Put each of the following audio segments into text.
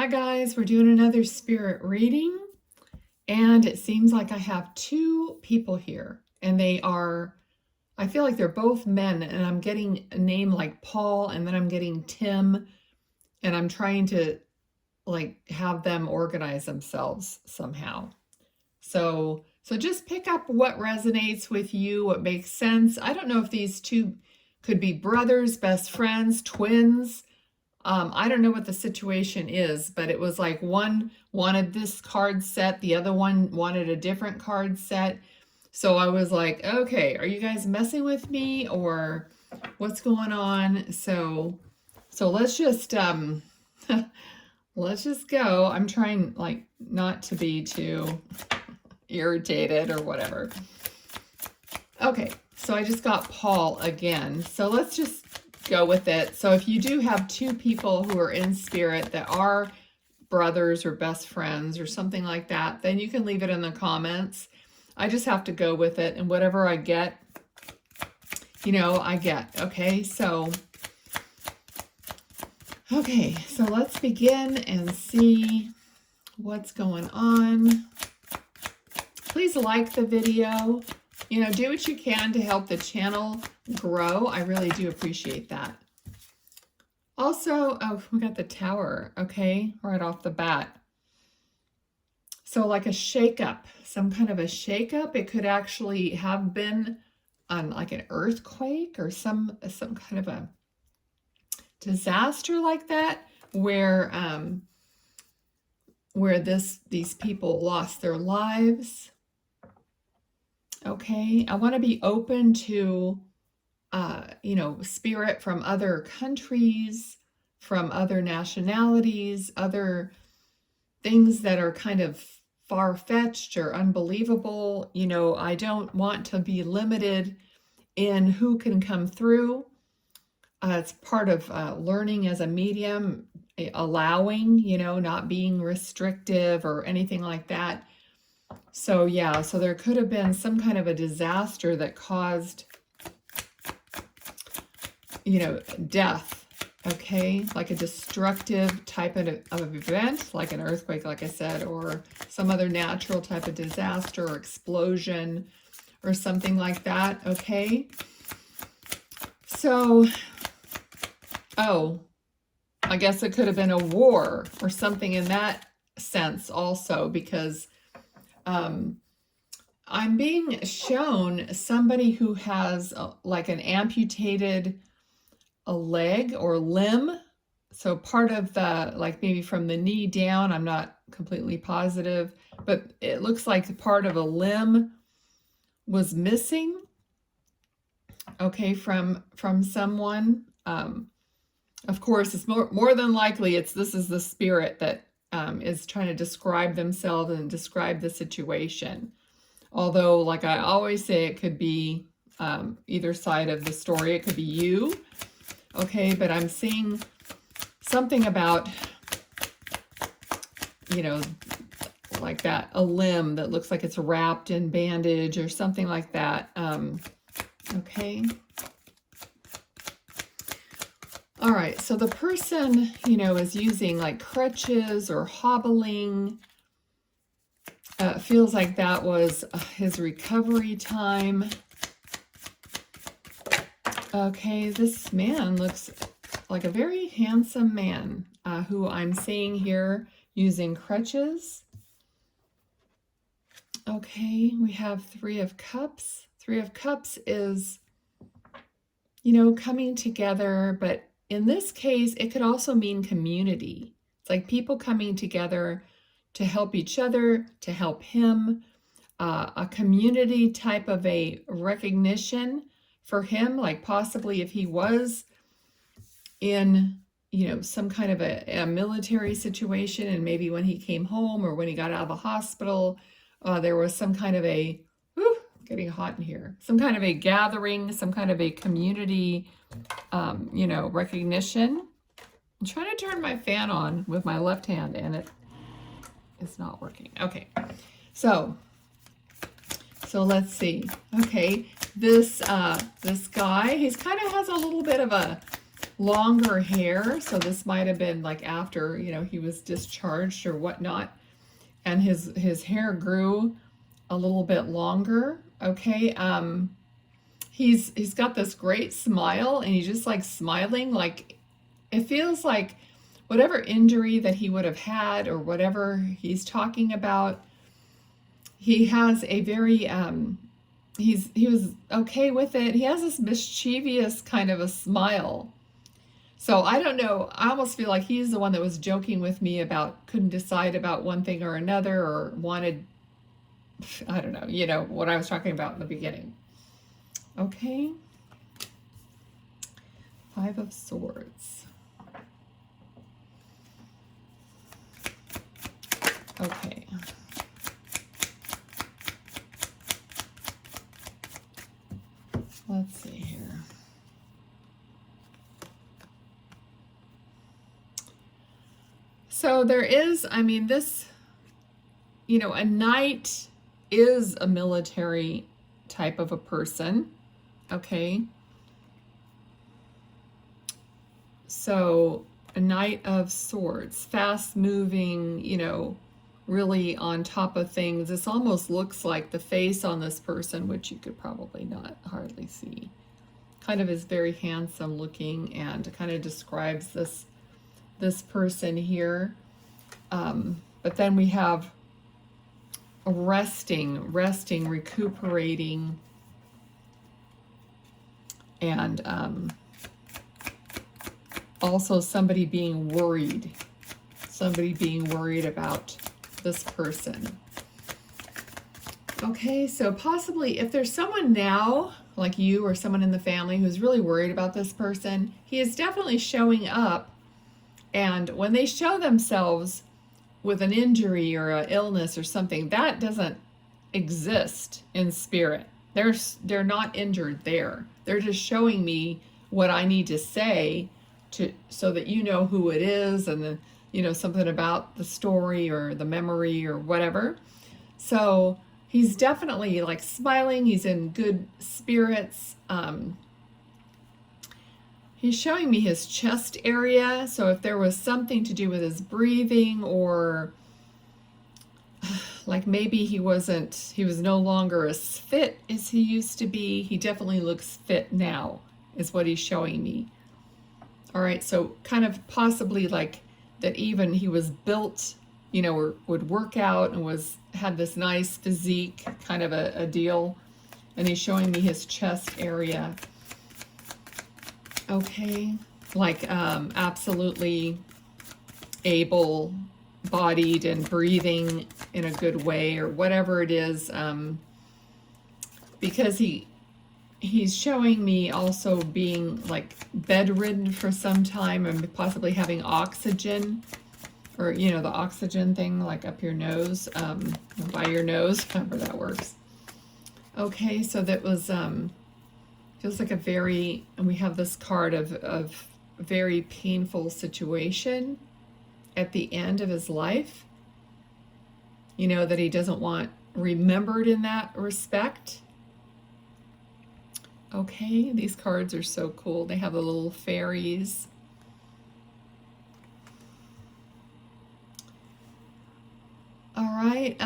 Hi guys, we're doing another spirit reading, and it seems like I have two people here, and I feel like they're both men, and I'm getting a name like Paul, and then I'm getting Tim, and I'm trying to have them organize themselves somehow. So just pick up what resonates with you, what makes sense. I don't know if these two could be brothers, best friends, twins. I don't know what the situation is, but it was like one wanted this card set, the other one wanted a different card set. So I was like, okay, are you guys messing with me or what's going on? So let's just let's just go. I'm trying not to be too irritated or whatever. Okay, so I just got Paul again. So let's just go with it. So if you do have two people who are in spirit that are brothers or best friends or something like that, then you can leave it in the comments. I just have to go with it, and whatever I get, I get. Okay, so let's begin and see what's going on. Please like the video. Do what you can to help the channel grow. I really do appreciate that. Also, oh, we got the Tower, okay, right off the bat. So like a shakeup, some kind of a shakeup. It could actually have been like an earthquake or some kind of a disaster like that, where these people lost their lives. Okay, I want to be open to, spirit from other countries, from other nationalities, other things that are kind of far-fetched or unbelievable. I don't want to be limited in who can come through. It's part of learning as a medium, allowing, not being restrictive or anything like that. So yeah, so there could have been some kind of a disaster that caused, death, okay? Like a destructive type of event, like an earthquake, like I said, or some other natural type of disaster or explosion or something like that, okay? So, oh, I guess it could have been a war or something in that sense also, because I'm being shown somebody who has like an amputated a leg or limb. So part of the, maybe from the knee down, I'm not completely positive, but it looks like part of a limb was missing, okay, from someone. Of course, it's more than likely this is the spirit that is trying to describe themselves and describe the situation. Although, like I always say, it could be either side of the story. It could be you, okay? But I'm seeing something about, like that, a limb that looks like it's wrapped in bandage or something like that. Okay. All right, so the person, is using like crutches or hobbling. Feels like that was his recovery time. Okay, this man looks like a very handsome man who I'm seeing here using crutches. Okay, we have Three of Cups. Three of Cups is, coming together, but in this case, it could also mean community. It's like people coming together to help each other, to help him, a community type of a recognition for him, like possibly if he was in, some kind of a military situation, and maybe when he came home or when he got out of the hospital, there was some kind of a, getting hot in here, some kind of a gathering, some kind of a community, recognition. I'm trying to turn my fan on with my left hand and it's not working. Okay, so let's see. Okay, this guy, he's kind of has a little bit of a longer hair. So this might have been like after, you know, he was discharged or whatnot. And his hair grew a little bit longer. Okay. He's got this great smile, and he's just like smiling. Like it feels like whatever injury that he would have had or whatever he's talking about, he has a very he was okay with it. He has this mischievous kind of a smile. So I don't know, I almost feel like he's the one that was joking with me about couldn't decide about one thing or another, or wanted, I don't know, you know, what I was talking about in the beginning. Okay. 5 of Swords. Okay. Let's see here. So there is, I mean, this, you know, a knight is a military type of a person, okay? So a Knight of Swords, fast moving, you know, really on top of things. This almost looks like the face on this person, which you could probably not hardly see. Kind of is very handsome looking, and kind of describes this person here. But then we have resting, recuperating, and also somebody being worried about this person. Okay, so possibly if there's someone now, like you or someone in the family who's really worried about this person, he is definitely showing up. And when they show themselves with an injury or an illness or something, that doesn't exist in spirit. They're not injured there. They're just showing me what I need to say so that you know who it is, and then, you know, something about the story or the memory or whatever. So he's definitely like smiling. He's in good spirits. He's showing me his chest area. So if there was something to do with his breathing, or like maybe he was no longer as fit as he used to be. He definitely looks fit now, is what he's showing me. All right, so kind of possibly like that even he was built, you know, or would work out and had this nice physique, kind of a deal. And he's showing me his chest area. Okay, like absolutely able-bodied and breathing in a good way, or whatever it is, because he's showing me also being like bedridden for some time, and possibly having oxygen, or, you know, the oxygen thing like up your nose, by your nose, however that works. Okay, so that was feels like a very, and we have this card of very painful situation at the end of his life, you know, that he doesn't want remembered in that respect. Okay, these cards are so cool. They have the little fairies. All right,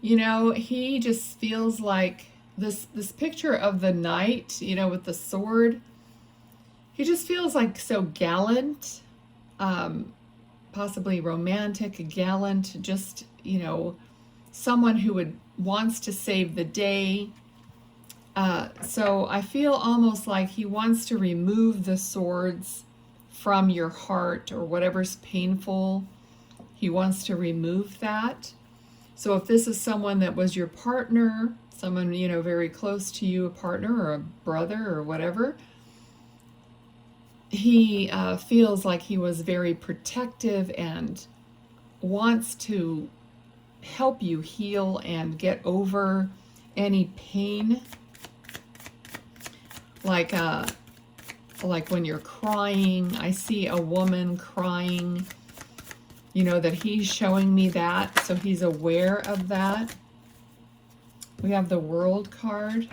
you know, he just feels like this picture of the knight, you know, with the sword. He just feels like so gallant, possibly romantic, gallant, just, you know, someone who wants to save the day. So I feel almost like he wants to remove the swords from your heart, or whatever's painful. He wants to remove that. So if this is someone that was your partner, someone, you know, very close to you, a partner or a brother or whatever, he feels like he was very protective and wants to help you heal and get over any pain. Like when you're crying, I see a woman crying, you know, that he's showing me that, so he's aware of that. We have the World card.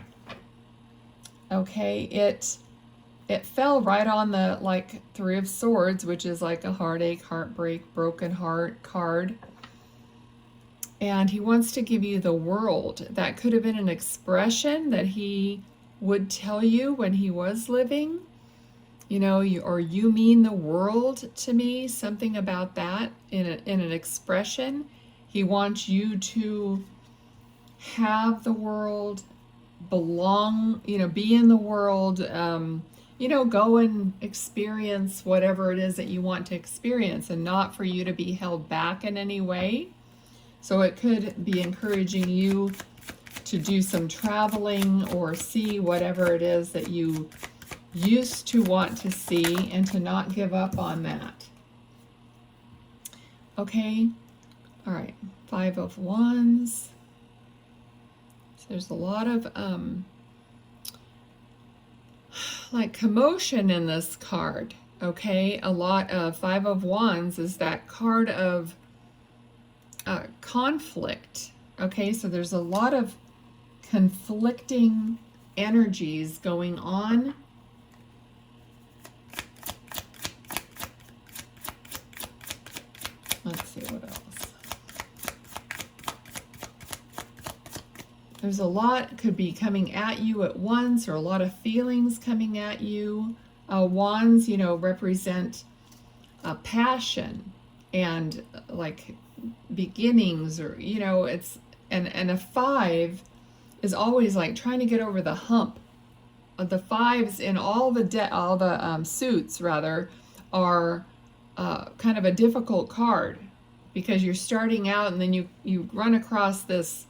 Okay, it fell right on the like Three of Swords, which is like a heartache, heartbreak, broken heart card. And he wants to give you the world. That could have been an expression that he would tell you when he was living. You know, or you mean the world to me, something about that in an expression. He wants you to have the world, belong, you know, be in the world, you know, go and experience whatever it is that you want to experience, and not for you to be held back in any way. So it could be encouraging you to do some traveling or see whatever it is that you used to want to see, and to not give up on that. Okay, all right, Five of Wands. So there's a lot of like commotion in this card. Okay, a lot of Five of Wands is that card of conflict. Okay, so there's a lot of conflicting energies going on. Let's see what else. There's a lot could be coming at you at once, or a lot of feelings coming at you. Wands, you know, represent passion and like beginnings, or you know, it's and a five is always like trying to get over the hump. The fives in all the suits rather are kind of a difficult card, because you're starting out and then you run across this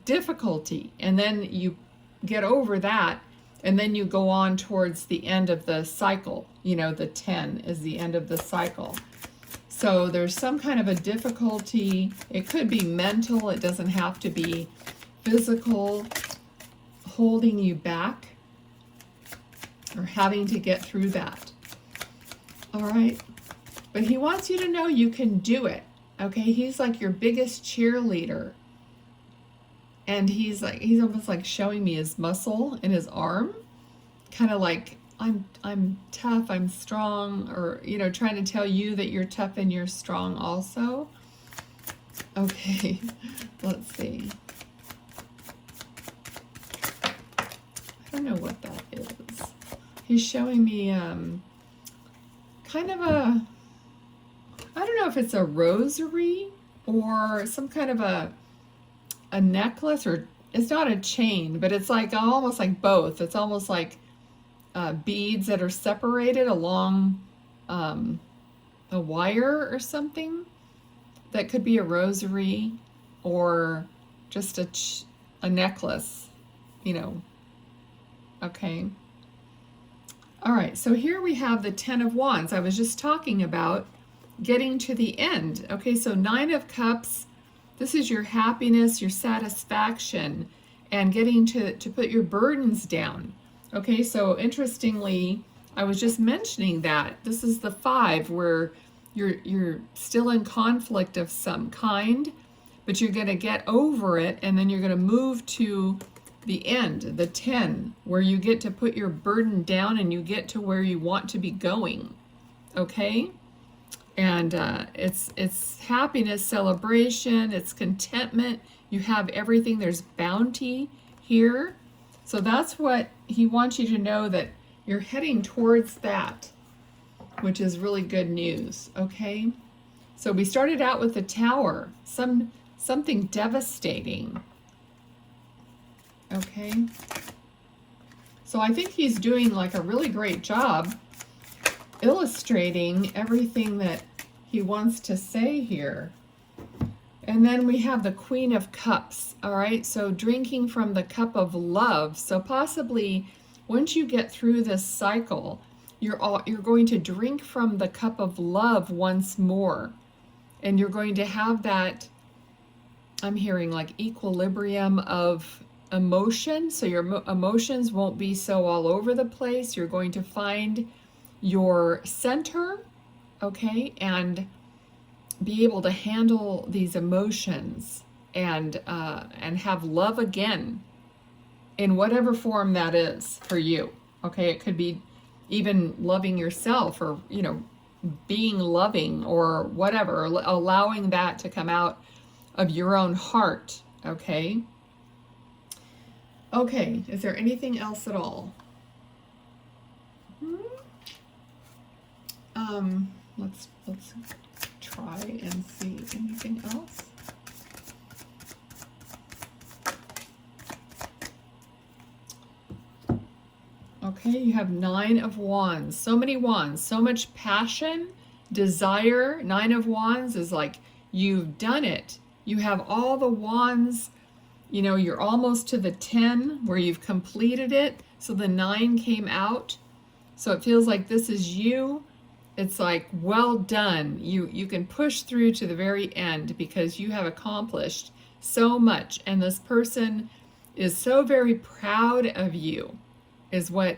difficulty, and then you get over that, and then you go on towards the end of the cycle. You know, the 10 is the end of the cycle. So there's some kind of a difficulty. It could be mental, it doesn't have to be physical, holding you back or having to get through that. All right, but he wants you to know you can do it. Okay, he's like your biggest cheerleader. And he's almost like showing me his muscle in his arm, kind of like, I'm tough, I'm strong, or you know, trying to tell you that you're tough and you're strong also. Okay, let's see. I don't know what that is. He's showing me kind of a, I don't know if it's a rosary or some kind of a necklace, or it's not a chain, but it's like almost like both. It's almost like beads that are separated along a wire or something. That could be a rosary or just a necklace, you know. Okay. All right, so here we have the 10 of Wands. I was just talking about getting to the end. Okay, so 9 of Cups. This is your happiness, your satisfaction, and getting to put your burdens down. Okay, so interestingly, I was just mentioning that this is the 5 where you're still in conflict of some kind, but you're going to get over it, and then you're going to move to the end, the 10, where you get to put your burden down and you get to where you want to be going. Okay? And it's happiness, celebration, it's contentment. You have everything. There's bounty here. So that's what he wants you to know, that you're heading towards that, which is really good news. Okay. So we started out with the Tower, something devastating. Okay. So I think he's doing like a really great job illustrating everything that he wants to say here. And then we have the Queen of Cups. All right, so drinking from the cup of love. So possibly once you get through this cycle, you're going to drink from the cup of love once more, and you're going to have that, I'm hearing like equilibrium of emotion. So your emotions won't be so all over the place. You're going to find your center, okay, and be able to handle these emotions and have love again in whatever form that is for you. Okay, it could be even loving yourself, or, you know, being loving or whatever, allowing that to come out of your own heart. Okay. Okay. Is there anything else at all? Let's try and see anything else. Okay, you have 9 of Wands. So many wands, so much passion, desire. 9 of Wands is like, you've done it. You have all the wands, you know, you're almost to the 10 where you've completed it. So the 9 came out. So it feels like this is you. It's like, well done. You can push through to the very end because you have accomplished so much. And this person is so very proud of you, is what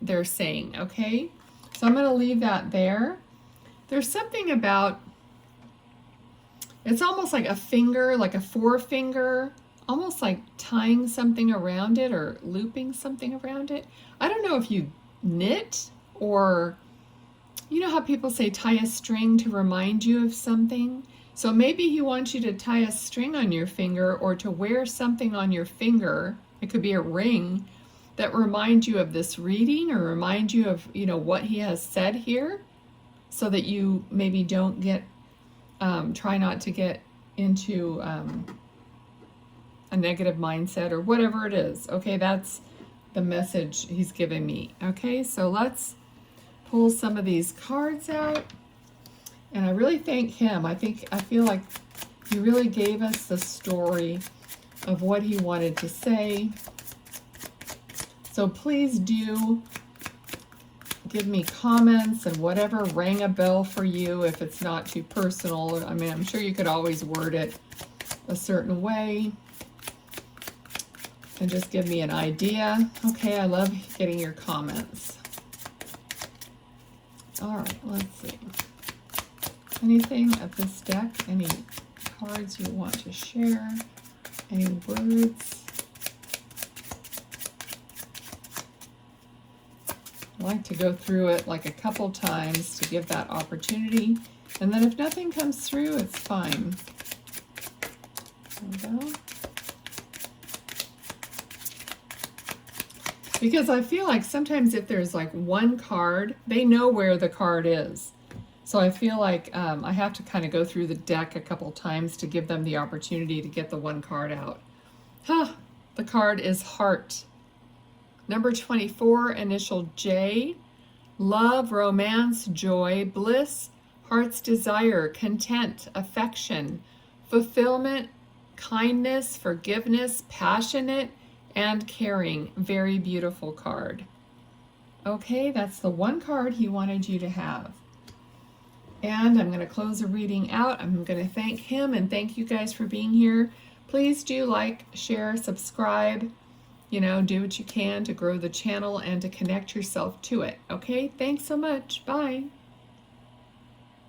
they're saying, okay? So I'm going to leave that there. There's something about, it's almost like a finger, like a forefinger, almost like tying something around it or looping something around it. I don't know if you knit, or you know how people say tie a string to remind you of something? So maybe he wants you to tie a string on your finger, or to wear something on your finger. It could be a ring that reminds you of this reading, or remind you of, you know, what he has said here, so that you maybe don't get, try not to get into a negative mindset or whatever it is. Okay, that's the message he's giving me. Okay, so let's pull some of these cards out. And I really thank him. I feel like he really gave us the story of what he wanted to say. So please do give me comments and whatever rang a bell for you, if it's not too personal. I mean, I'm sure you could always word it a certain way and just give me an idea. Okay, I love getting your comments. All right, let's see. Anything at this deck? Any cards you want to share? Any words? I like to go through it like a couple times to give that opportunity. And then if nothing comes through, it's fine. There we go. Because I feel like sometimes if there's like one card, they know where the card is. So I feel like I have to kind of go through the deck a couple times to give them the opportunity to get the one card out. The card is Heart. Number 24, initial J. Love, romance, joy, bliss, heart's desire, content, affection, fulfillment, kindness, forgiveness, passionate, and caring. Very beautiful card. Okay, that's the one card he wanted you to have. And I'm going to close the reading out. I'm going to thank him and thank you guys for being here. Please do like, share, subscribe. You know, do what you can to grow the channel and to connect yourself to it. Okay, thanks so much. Bye.